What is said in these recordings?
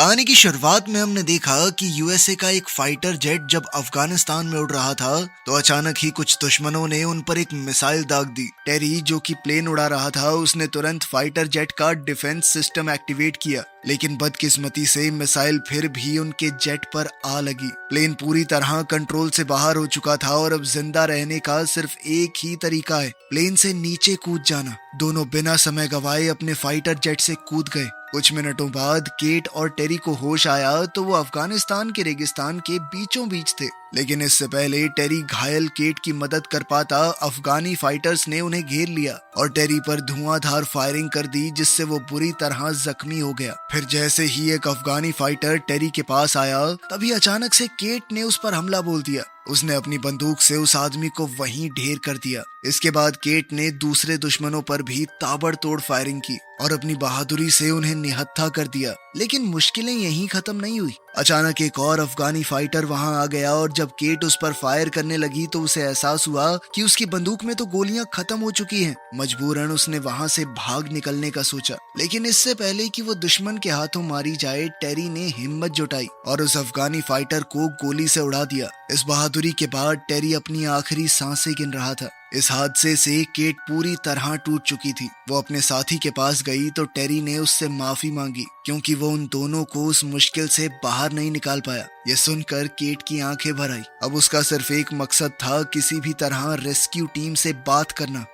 कहानी की शुरुआत में हमने देखा कि यूएसए का एक फाइटर जेट जब अफगानिस्तान में उड़ रहा था तो अचानक ही कुछ दुश्मनों ने उन पर एक मिसाइल दाग दी। टेरी जो कि प्लेन उड़ा रहा था उसने तुरंत फाइटर जेट का डिफेंस सिस्टम एक्टिवेट किया, लेकिन बदकिस्मती से मिसाइल फिर भी उनके जेट पर आ लगी। प्लेन पूरी तरह कंट्रोल से बाहर हो चुका था और अब जिंदा रहने का सिर्फ एक ही तरीका है, प्लेन से नीचे कूद जाना। दोनों बिना समय गवाए अपने फाइटर जेट से कूद गए। कुछ मिनटों बाद केट और टेरी को होश आया तो वो अफगानिस्तान के रेगिस्तान के बीचों बीच थे, लेकिन इससे पहले टेरी घायल केट की मदद कर पाता अफगानी फाइटर्स ने उन्हें घेर लिया और टेरी पर धुआंधार फायरिंग कर दी, जिससे वो बुरी तरह जख्मी हो गया। फिर जैसे ही एक अफगानी फाइटर टेरी के पास आया तभी अचानक से केट ने उस पर हमला बोल दिया। उसने अपनी बंदूक से उस आदमी को वहीं ढेर कर दिया। इसके बाद केट ने दूसरे दुश्मनों पर भी ताबड़तोड़ फायरिंग की और अपनी बहादुरी से उन्हें निहत्था कर दिया। लेकिन मुश्किलें यहीं खत्म नहीं हुई। अचानक एक और अफगानी फाइटर वहां आ गया और जब केट उस पर फायर करने लगी तो उसे एहसास हुआ कि उसकी बंदूक में तो गोलियां खत्म हो चुकी हैं। मजबूरन उसने वहां से भाग निकलने का सोचा, लेकिन इससे पहले कि वो दुश्मन के हाथों मारी जाए टेरी ने हिम्मत जुटाई और उस अफगानी फाइटर को गोली से उड़ा दिया। इस बहादुरी के बाद टेरी अपनी आखिरी सांसें गिन रहा था। इस हादसे से केट पूरी तरह टूट चुकी थी। वो अपने साथी के पास गई तो टेरी ने उससे माफी मांगी क्योंकि वो उन दोनों को उस मुश्किल से बाहर नहीं निकाल पाया। ये सुनकर केट की आंखें भर आई। अब उसका सिर्फ एक मकसद था, किसी भी तरह रेस्क्यू टीम से बात करना।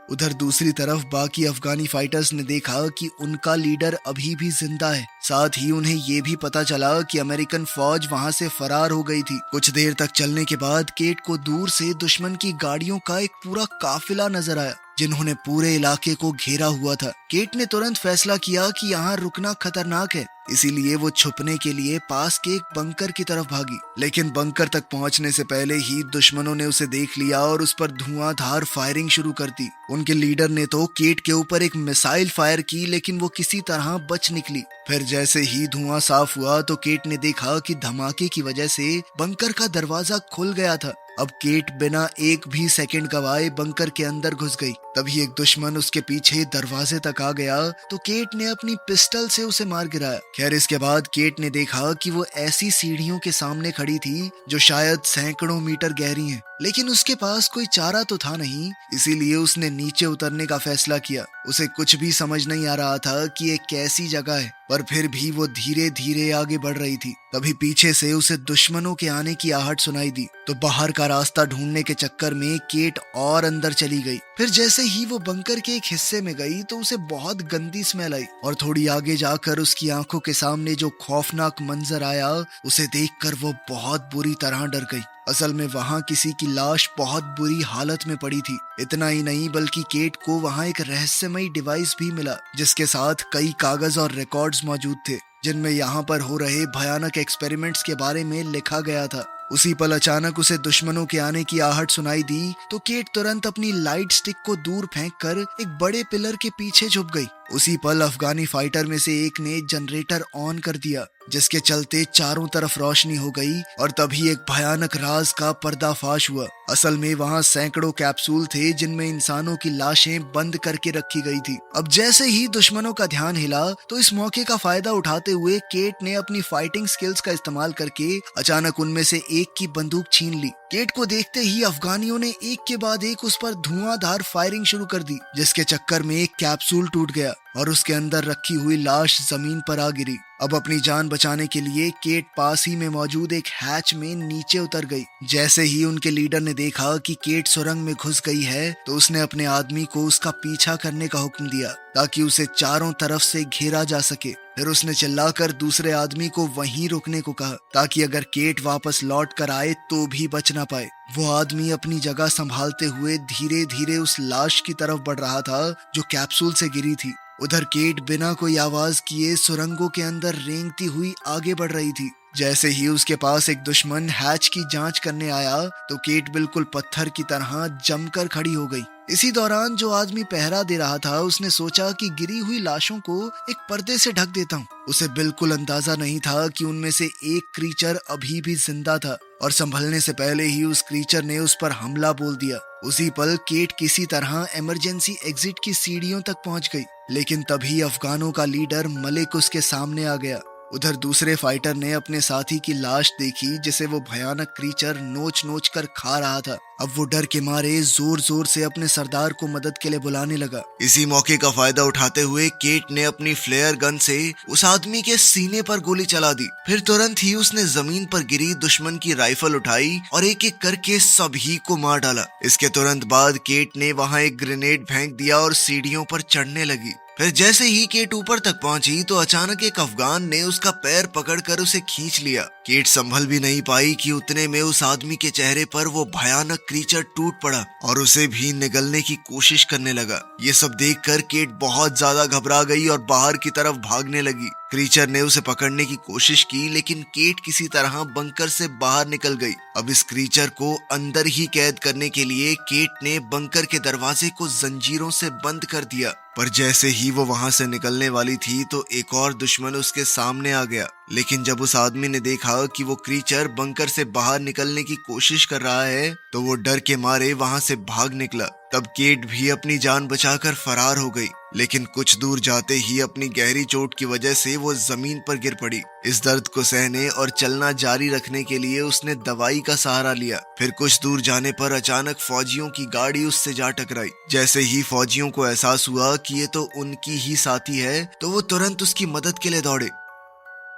उधर दूसरी तरफ बाकी अफगानी फाइटर्स ने देखा कि उनका लीडर अभी भी जिंदा है। साथ ही उन्हें ये भी पता चला कि अमेरिकन फौज वहां से फरार हो गई थी। कुछ देर तक चलने के बाद केट को दूर से दुश्मन की गाड़ियों का एक पूरा काफिला नजर आया जिन्होंने पूरे इलाके को घेरा हुआ था। केट ने तुरंत फैसला किया कि यहाँ रुकना खतरनाक है, इसीलिए वो छुपने के लिए पास के एक बंकर की तरफ भागी। लेकिन बंकर तक पहुंचने से पहले ही दुश्मनों ने उसे देख लिया और उस पर धुआंधार फायरिंग शुरू कर दी। उनके लीडर ने तो केट के ऊपर एक मिसाइल फायर की, लेकिन वो किसी तरह बच निकली। फिर जैसे ही धुआं साफ हुआ तो केट ने देखा कि धमाके की वजह से बंकर का दरवाजा खुल गया था। अब केट बिना एक भी सेकंड गवाए बंकर के अंदर घुस गई। तभी एक दुश्मन उसके पीछे दरवाजे तक आ गया तो केट ने अपनी पिस्टल से उसे मार गिराया। खैर इसके बाद केट ने देखा कि वो ऐसी सीढ़ियों के सामने खड़ी थी जो शायद सैकड़ों मीटर गहरी हैं, लेकिन उसके पास कोई चारा तो था नहीं, इसीलिए उसने नीचे उतरने का फैसला किया। उसे कुछ भी समझ नहीं आ रहा था कि ये कैसी जगह है, पर फिर भी वो धीरे धीरे आगे बढ़ रही थी। तभी पीछे से उसे दुश्मनों के आने की आहट सुनाई दी तो बाहर का रास्ता ढूंढने के चक्कर में केट और अंदर चली गई। फिर जैसे ही वो बंकर के एक हिस्से में गई तो उसे बहुत गंदी स्मेल आई और थोड़ी आगे जाकर उसकी आंखों के सामने जो खौफनाक मंजर आया उसे देखकर वो बहुत बुरी तरह डर गई। असल में वहां किसी की लाश बहुत बुरी हालत में पड़ी थी। इतना ही नहीं बल्कि केट को वहां एक रहस्यमयी डिवाइस भी मिला जिसके साथ कई कागज और रिकॉर्ड्स मौजूद थे जिनमें यहाँ पर हो रहे भयानक एक्सपेरिमेंट्स के बारे में लिखा गया था। उसी पल अचानक उसे दुश्मनों के आने की आहट सुनाई दी तो केट तुरंत अपनी लाइट स्टिक को दूर फेंककर एक बड़े पिलर के पीछे छुप गई। उसी पल अफगानी फाइटर में से एक ने जनरेटर ऑन कर दिया जिसके चलते चारों तरफ रोशनी हो गई और तभी एक भयानक राज का पर्दाफाश हुआ। असल में वहां सैकड़ों कैप्सूल थे जिनमें इंसानों की लाशें बंद करके रखी गई थी। अब जैसे ही दुश्मनों का ध्यान हिला तो इस मौके का फायदा उठाते हुए केट ने अपनी फाइटिंग स्किल्स का इस्तेमाल करके अचानक उनमें से एक की बंदूक छीन ली। केट को देखते ही अफगानियों ने एक के बाद एक उस पर धुआंधार फायरिंग शुरू कर दी जिसके चक्कर में एक कैप्सूल टूट गया और उसके अंदर रखी हुई लाश जमीन पर आ गिरी। अब अपनी जान बचाने के लिए केट पास ही में मौजूद एक हैच में नीचे उतर गई। जैसे ही उनके लीडर ने देखा कि केट सुरंग में घुस गई है तो उसने अपने आदमी को उसका पीछा करने का हुक्म दिया ताकि उसे चारों तरफ से घेरा जा सके। फिर उसने चिल्लाकर दूसरे आदमी को वहीं रुकने को कहा ताकि अगर केट वापस लौट कर आए तो भी बच ना पाए। वो आदमी अपनी जगह संभालते हुए धीरे धीरे उस लाश की तरफ बढ़ रहा था जो कैप्सूल से गिरी थी। उधर केट बिना कोई आवाज किए सुरंगों के अंदर रेंगती हुई आगे बढ़ रही थी। जैसे ही उसके पास एक दुश्मन हैच की जांच करने आया तो केट बिल्कुल पत्थर की तरह जमकर खड़ी हो गई। इसी दौरान जो आदमी पहरा दे रहा था उसने सोचा कि गिरी हुई लाशों को एक पर्दे से ढक देता हूँ। उसे बिल्कुल अंदाजा नहीं था कि उनमें से एक क्रीचर अभी भी जिंदा था और संभलने से पहले ही उस क्रीचर ने उस पर हमला बोल दिया। उसी पल केट किसी तरह इमरजेंसी एग्जिट की सीढ़ियों तक पहुंच गई, लेकिन तभी अफगानों का लीडर मलिक उसके सामने आ गया। उधर दूसरे फाइटर ने अपने साथी की लाश देखी जिसे वो भयानक क्रीचर नोच नोच कर खा रहा था। अब वो डर के मारे जोर जोर से अपने सरदार को मदद के लिए बुलाने लगा। इसी मौके का फायदा उठाते हुए केट ने अपनी फ्लेयर गन से उस आदमी के सीने पर गोली चला दी। फिर तुरंत ही उसने जमीन पर गिरी दुश्मन की राइफल उठाई और एक एक करके सभी को मार डाला। इसके तुरंत बाद केट ने वहां एक ग्रेनेड फेंक दिया और सीढ़ियों पर चढ़ने लगी। फिर जैसे ही केट ऊपर तक पहुंची तो अचानक एक अफगान ने उसका पैर पकड़कर उसे खींच लिया। केट संभल भी नहीं पाई कि उतने में उस आदमी के चेहरे पर वो भयानक क्रीचर टूट पड़ा और उसे भी निगलने की कोशिश करने लगा। ये सब देखकर केट बहुत ज्यादा घबरा गई और बाहर की तरफ भागने लगी। क्रीचर ने उसे पकड़ने की कोशिश की लेकिन केट किसी तरह बंकर से बाहर निकल गई। अब इस क्रीचर को अंदर ही कैद करने के लिए केट ने बंकर के दरवाजे को जंजीरों से बंद कर दिया। पर जैसे ही वो वहां से निकलने वाली थी तो एक और दुश्मन उसके सामने आ गया। लेकिन जब उस आदमी ने देखा कि वो क्रीचर बंकर से बाहर निकलने की कोशिश कर रहा है तो वो डर के मारे वहां से भाग निकला। तब केट भी अपनी जान बचाकर फरार हो गई, लेकिन कुछ दूर जाते ही अपनी गहरी चोट की वजह से वो जमीन पर गिर पड़ी। इस दर्द को सहने और चलना जारी रखने के लिए उसने दवाई का सहारा लिया। फिर कुछ दूर जाने पर अचानक फौजियों की गाड़ी उससे जा टकराई। जैसे ही फौजियों को एहसास हुआ कि ये तो उनकी ही साथी है तो वो तुरंत उसकी मदद के लिए दौड़े।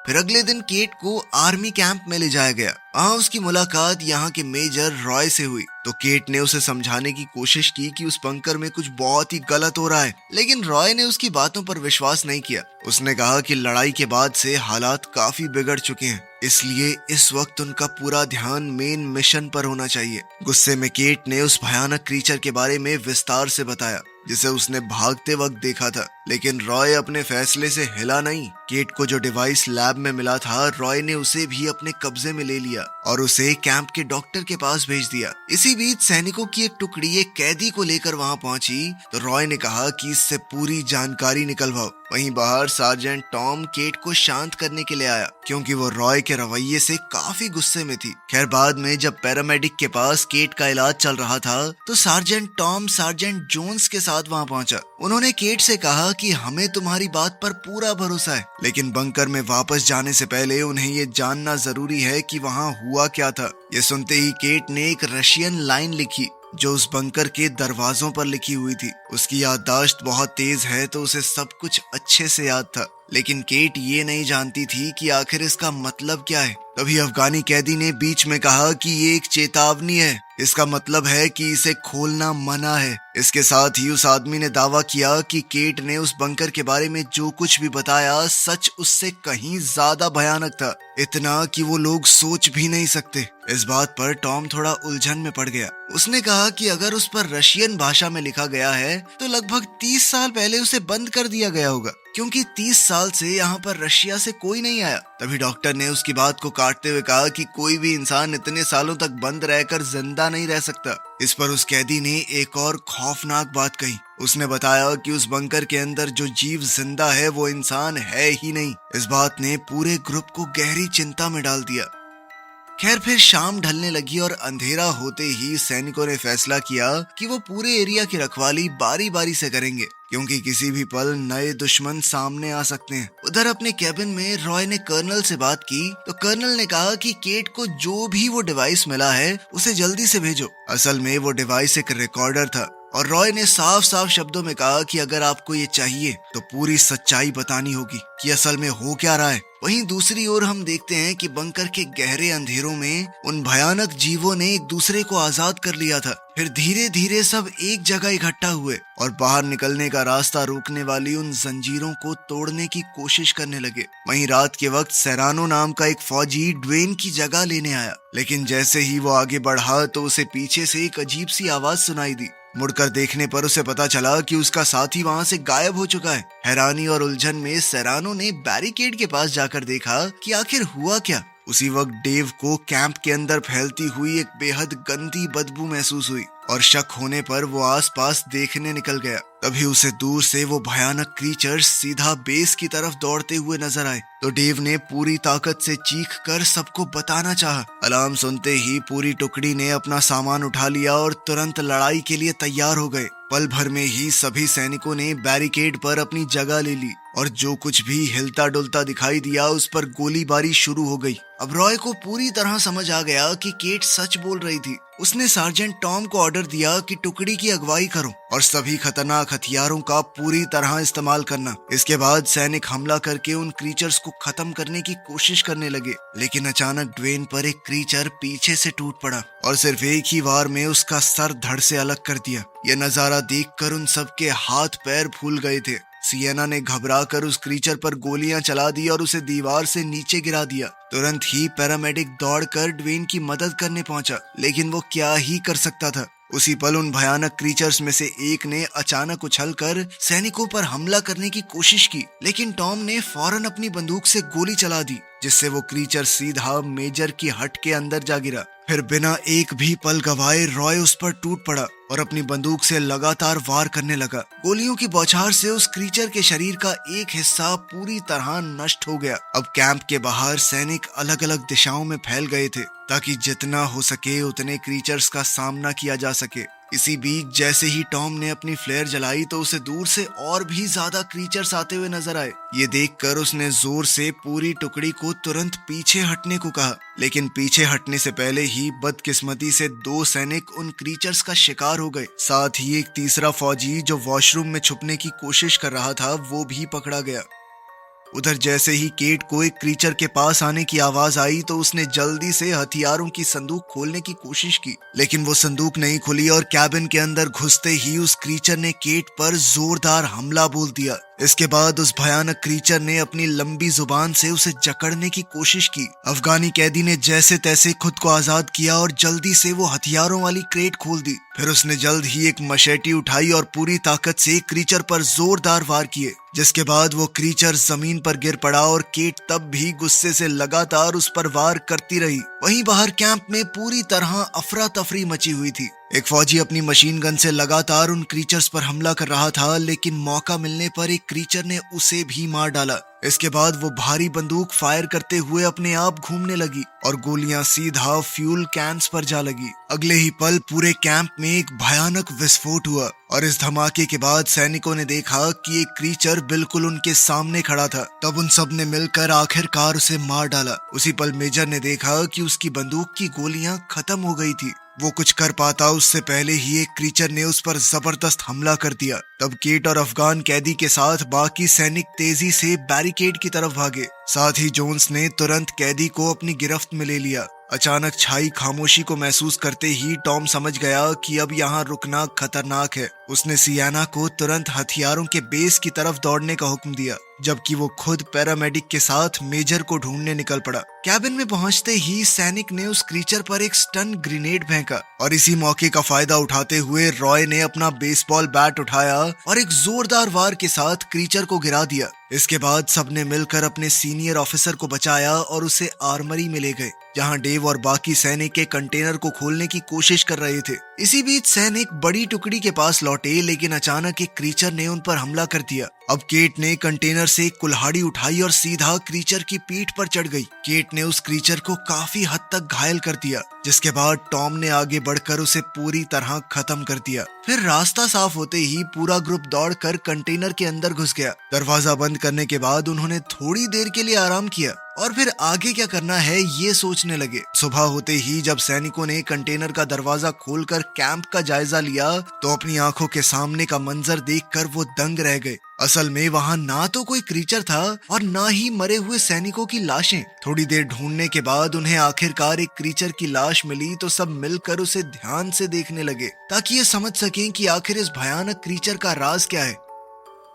फिर अगले दिन केट को आर्मी कैंप में ले जाया गया। वहां उसकी मुलाकात यहाँ के मेजर रॉय से हुई तो केट ने उसे समझाने की कोशिश की कि उस बंकर में कुछ बहुत ही गलत हो रहा है, लेकिन रॉय ने उसकी बातों पर विश्वास नहीं किया। उसने कहा कि लड़ाई के बाद से हालात काफी बिगड़ चुके हैं, इसलिए इस वक्त उनका पूरा ध्यान मेन मिशन पर होना चाहिए। गुस्से में केट ने उस भयानक क्रीचर के बारे में विस्तार से बताया जिसे उसने भागते वक्त देखा था, लेकिन रॉय अपने फैसले से हिला नहीं। केट को जो डिवाइस लैब में मिला था रॉय ने उसे भी अपने कब्जे में ले लिया और उसे कैंप के डॉक्टर के पास भेज दिया। इसी बीच सैनिकों की एक टुकड़ी एक कैदी को लेकर वहां पहुंची तो रॉय ने कहा कि इससे पूरी जानकारी निकलवाओ। वहीं बाहर सार्जेंट टॉम केट को शांत करने के लिए आया क्योंकि वो रॉय के रवैये से काफी गुस्से में थी। खैर बाद में जब पैरामेडिक के पास केट का इलाज चल रहा था तो सार्जेंट टॉम सार्जेंट जोन्स के साथ वहां पहुंचा। उन्होंने केट से कहा कि हमें तुम्हारी बात पर पूरा भरोसा है, लेकिन बंकर में वापस जाने से पहले उन्हें ये जानना जरूरी है कि वहां हुआ क्या था। ये सुनते ही केट ने एक रशियन लाइन लिखी जो उस बंकर के दरवाजों पर लिखी हुई थी। उसकी याददाश्त बहुत तेज है तो उसे सब कुछ अच्छे से याद था, लेकिन केट ये नहीं जानती थी कि आखिर इसका मतलब क्या है। तभी अफगानी कैदी ने बीच में कहा कि ये एक चेतावनी है, इसका मतलब है कि इसे खोलना मना है। इसके साथ ही उस आदमी ने दावा किया कि केट ने उस बंकर के बारे में जो कुछ भी बताया सच उससे कहीं ज्यादा भयानक था, इतना कि वो लोग सोच भी नहीं सकते। इस बात पर टॉम थोड़ा उलझन में पड़ गया। उसने कहा कि अगर उस पर रशियन भाषा में लिखा गया है तो लगभग 30 साल पहले उसे बंद कर दिया गया होगा, क्योंकि 30 साल से यहाँ पर रशिया से कोई नहीं आया। तभी डॉक्टर ने उसकी बात को काटते हुए कहा कि कोई भी इंसान इतने सालों तक बंद रहकर जिंदा नहीं रह सकता। इस पर उस कैदी ने एक और खौफनाक बात कही। उसने बताया कि उस बंकर के अंदर जो जीव जिंदा है वो इंसान है ही नहीं। इस बात ने पूरे ग्रुप को गहरी चिंता में डाल दिया। खैर फिर शाम ढलने लगी और अंधेरा होते ही सैनिकों ने फैसला किया कि वो पूरे एरिया की रखवाली बारी बारी से करेंगे, क्योंकि किसी भी पल नए दुश्मन सामने आ सकते हैं। उधर अपने कैबिन में रॉय ने कर्नल से बात की तो कर्नल ने कहा कि केट को जो भी वो डिवाइस मिला है उसे जल्दी से भेजो। असल में वो डिवाइस एक रिकॉर्डर था और रॉय ने साफ साफ शब्दों में कहा कि अगर आपको ये चाहिए तो पूरी सच्चाई बतानी होगी कि असल में हो क्या रहा है। वहीं दूसरी ओर हम देखते हैं कि बंकर के गहरे अंधेरों में उन भयानक जीवों ने एक दूसरे को आजाद कर लिया था। फिर धीरे धीरे सब एक जगह इकट्ठा हुए और बाहर निकलने का रास्ता रोकने वाली उन जंजीरों को तोड़ने की कोशिश करने लगे। वहीं रात के वक्त सेरानो नाम का एक फौजी ड्वेन की जगह लेने आया, लेकिन जैसे ही वो आगे बढ़ा तो उसे पीछे से एक अजीब सी आवाज सुनाई दी। मुड़कर देखने पर उसे पता चला कि उसका साथी वहां से गायब हो चुका है। हैरानी और उलझन में सेरानो ने बैरिकेड के पास जाकर देखा कि आखिर हुआ क्या। उसी वक्त डेव को कैंप के अंदर फैलती हुई एक बेहद गंदी बदबू महसूस हुई और शक होने पर वो आसपास देखने निकल गया। तभी उसे दूर से वो भयानक क्रीचर सीधा बेस की तरफ दौड़ते हुए नजर आए। तो डेव ने पूरी ताकत से चीख कर सबको बताना चाहा। अलार्म सुनते ही पूरी टुकड़ी ने अपना सामान उठा लिया और तुरंत लड़ाई के लिए तैयार हो गए। पल भर में ही सभी सैनिकों ने बैरिकेड पर अपनी जगह ले ली और जो कुछ भी हिलता डुलता दिखाई दिया उस पर गोलीबारी शुरू हो गई। अब रॉय को पूरी तरह समझ आ गया कि केट सच बोल रही थी। उसने सार्जेंट टॉम को ऑर्डर दिया कि टुकड़ी की अगुवाई करो और सभी खतरनाक हथियारों का पूरी तरह इस्तेमाल करना। इसके बाद सैनिक हमला करके उन क्रीचर्स को खत्म करने की कोशिश करने लगे, लेकिन अचानक ड्वेन पर एक क्रीचर पीछे से टूट पड़ा और सिर्फ एक ही वार में उसका सर धड़ से अलग कर दिया। यह नजारा देखकर उन सबके हाथ पैर फूल गए थे। सिएना ने घबराकर उस क्रीचर पर गोलियां चला दी और उसे दीवार से नीचे गिरा दिया। तुरंत ही पैरामेडिक दौड़कर ड्वेन की मदद करने पहुंचा, लेकिन वो क्या ही कर सकता था। उसी पल उन भयानक क्रीचर्स में से एक ने अचानक उछलकर सैनिकों पर हमला करने की कोशिश की, लेकिन टॉम ने फौरन अपनी बंदूक से गोली चला दी, जिससे वो क्रीचर सीधा मेजर की हट के अंदर जा गिरा। फिर बिना एक भी पल गवाए रॉय उस पर टूट पड़ा और अपनी बंदूक से लगातार वार करने लगा। गोलियों की बौछार से उस क्रीचर के शरीर का एक हिस्सा पूरी तरह नष्ट हो गया। अब कैंप के बाहर सैनिक अलग अलग दिशाओं में फैल गए थे ताकि जितना हो सके उतने क्रीचर्स का सामना किया जा सके। इसी बीच जैसे ही टॉम ने अपनी फ्लेयर जलाई तो उसे दूर से और भी ज्यादा क्रीचर्स आते हुए नजर आए। ये देखकर उसने जोर से पूरी टुकड़ी को तुरंत पीछे हटने को कहा, लेकिन पीछे हटने से पहले ही बदकिस्मती से 2 सैनिक उन क्रीचर्स का शिकार हो गए। साथ ही एक तीसरा फौजी जो वॉशरूम में छुपने की कोशिश कर रहा था वो भी पकड़ा गया। उधर जैसे ही केट को एक क्रीचर के पास आने की आवाज आई तो उसने जल्दी से हथियारों की संदूक खोलने की कोशिश की, लेकिन वो संदूक नहीं खुली और कैबिन के अंदर घुसते ही उस क्रीचर ने केट पर जोरदार हमला बोल दिया। इसके बाद उस भयानक क्रीचर ने अपनी लंबी जुबान से उसे जकड़ने की कोशिश की। अफगानी कैदी ने जैसे तैसे खुद को आजाद किया और जल्दी से वो हथियारों वाली क्रेट खोल दी। फिर उसने जल्द ही एक मशेटी उठाई और पूरी ताकत से क्रीचर पर जोरदार वार किए, जिसके बाद वो क्रीचर जमीन पर गिर पड़ा और केट तब भी गुस्से से लगातार उस पर वार करती रही। वहीं बाहर कैंप में पूरी तरह अफरा तफरी मची हुई थी। एक फौजी अपनी मशीन गन से लगातार उन क्रीचर्स पर हमला कर रहा था, लेकिन मौका मिलने पर एक क्रीचर ने उसे भी मार डाला। इसके बाद वो भारी बंदूक फायर करते हुए अपने आप घूमने लगी और गोलियां सीधा फ्यूल कैंस पर जा लगी। अगले ही पल पूरे कैंप में एक भयानक विस्फोट हुआ और इस धमाके के बाद सैनिकों ने देखा कि एक क्रीचर बिल्कुल उनके सामने खड़ा था। तब उन सब ने मिलकर आखिरकार उसे मार डाला। उसी पल मेजर ने देखा कि उसकी बंदूक की गोलियां खत्म हो गई थी। वो कुछ कर पाता उससे पहले ही एक क्रीचर ने उस पर जबरदस्त हमला कर दिया। तब केट और अफगान कैदी के साथ बाकी सैनिक तेजी से बैरिकेड की तरफ भागे। साथ ही जोन्स ने तुरंत कैदी को अपनी गिरफ्त में ले लिया। अचानक छाई खामोशी को महसूस करते ही टॉम समझ गया कि अब यहाँ रुकना खतरनाक है। उसने सियाना को तुरंत हथियारों के बेस की तरफ दौड़ने का हुक्म दिया, जबकि वो खुद पैरामेडिक के साथ मेजर को ढूंढने निकल पड़ा। कैबिन में पहुंचते ही सैनिक ने उस क्रीचर पर एक स्टन ग्रेनेड फेंका और इसी मौके का फायदा उठाते हुए रॉय ने अपना बेसबॉल बैट उठाया और एक जोरदार वार के साथ क्रीचर को गिरा दिया। इसके बाद सबने मिलकर अपने सीनियर ऑफिसर को बचाया और उसे आर्मरी में ले गए, जहां डेव और बाकी सैनिक के कंटेनर को खोलने की कोशिश कर रहे थे। इसी बीच सैनिक बड़ी टुकड़ी के पास लौटे, लेकिन अचानक एक क्रीचर ने उन पर हमला कर दिया। अब केट ने कंटेनर से एक कुल्हाड़ी उठाई और सीधा क्रीचर की पीठ पर चढ़ गई। केट ने उस क्रीचर को काफी हद तक घायल कर दिया, जिसके बाद टॉम ने आगे बढ़कर उसे पूरी तरह खत्म कर दिया। फिर रास्ता साफ होते ही पूरा ग्रुप दौड़कर कंटेनर के अंदर घुस गया। दरवाजा बंद करने के बाद उन्होंने थोड़ी देर के लिए आराम किया और फिर आगे क्या करना है ये सोचने लगे। सुबह होते ही जब सैनिकों ने कंटेनर का दरवाजा खोलकर कैंप का जायजा लिया तो अपनी आंखों के सामने का मंजर देखकर वो दंग रह गए। असल में वहाँ ना तो कोई क्रीचर था और ना ही मरे हुए सैनिकों की लाशें। थोड़ी देर ढूंढने के बाद उन्हें आखिरकार एक क्रीचर की लाश मिली तो सब मिलकर उसे ध्यान से देखने लगे ताकि ये समझ सकें कि आखिर इस भयानक क्रीचर का राज क्या है।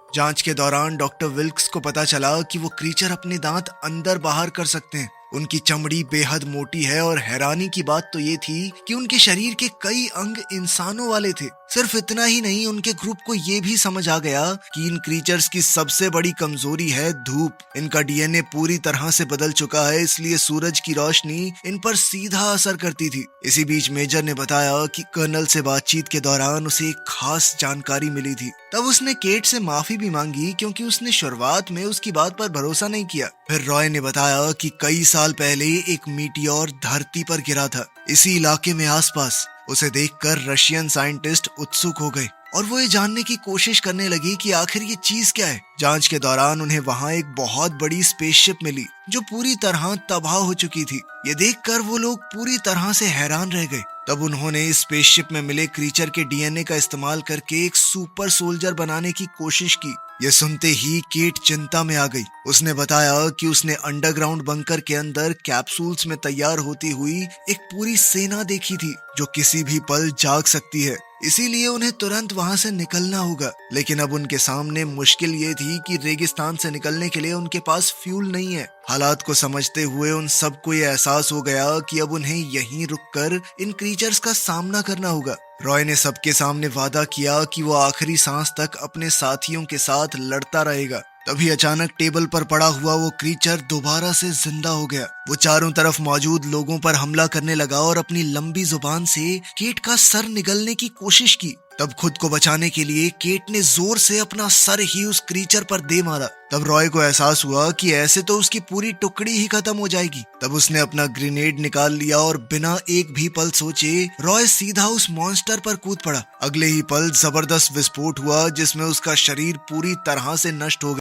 जांच के दौरान डॉक्टर विल्क्स को पता चला कि वो क्रीचर अपने दांत अंदर बाहर कर सकते हैं। उनकी चमड़ी बेहद मोटी है और हैरानी की बात तो ये थी कि उनके शरीर के कई अंग इंसानों वाले थे। सिर्फ इतना ही नहीं, उनके ग्रुप को ये भी समझ आ गया कि इन क्रीचर्स की सबसे बड़ी कमजोरी है धूप। इनका डीएनए पूरी तरह से बदल चुका है, इसलिए सूरज की रोशनी इन पर सीधा असर करती थी। इसी बीच मेजर ने बताया कि कर्नल से बातचीत के दौरान उसे एक खास जानकारी मिली थी। तब उसने केट से माफी भी मांगी क्योंकि उसने शुरुआत में उसकी बात पर भरोसा नहीं किया। फिर रॉय ने बताया कि कई साल पहले एक मीटियोर धरती पर गिरा था, इसी इलाके में आसपास। उसे देखकर रशियन साइंटिस्ट उत्सुक हो गए और वो ये जानने की कोशिश करने लगी कि आखिर ये चीज क्या है। जांच के दौरान उन्हें वहां एक बहुत बड़ी स्पेसशिप मिली जो पूरी तरह तबाह हो चुकी थी। ये देखकर वो लोग पूरी तरह से हैरान रह गए। तब उन्होंने इस स्पेसशिप में मिले क्रीचर के डीएनए का इस्तेमाल करके एक सुपर सोल्जर बनाने की कोशिश की। ये सुनते ही केट चिंता में आ गई। उसने बताया कि उसने अंडरग्राउंड बंकर के अंदर कैप्सूल्स में तैयार होती हुई एक पूरी सेना देखी थी जो किसी भी पल जाग सकती है, इसीलिए उन्हें तुरंत वहां से निकलना होगा। लेकिन अब उनके सामने मुश्किल ये थी कि रेगिस्तान से निकलने के लिए उनके पास फ्यूल नहीं है। हालात को समझते हुए उन सबको ये एहसास हो गया कि अब उन्हें यहीं रुककर इन क्रीचर्स का सामना करना होगा। रॉय ने सबके सामने वादा किया कि वो आखिरी सांस तक अपने साथियों के साथ लड़ता रहेगा। तभी अचानक टेबल पर पड़ा हुआ वो क्रीचर दोबारा से जिंदा हो गया। वो चारों तरफ मौजूद लोगों पर हमला करने लगा और अपनी लंबी जुबान से केट का सर निगलने की कोशिश की। तब खुद को बचाने के लिए केट ने जोर से अपना सर ही उस क्रीचर पर दे मारा। तब रॉय को एहसास हुआ कि ऐसे तो उसकी पूरी टुकड़ी ही खत्म हो जाएगी। तब उसने अपना ग्रेनेड निकाल लिया और बिना एक भी पल सोचे रॉय सीधा उस मॉन्स्टर पर कूद पड़ा। अगले ही पल जबरदस्त विस्फोट हुआ जिसमें उसका शरीर पूरी तरह से नष्ट हो गया।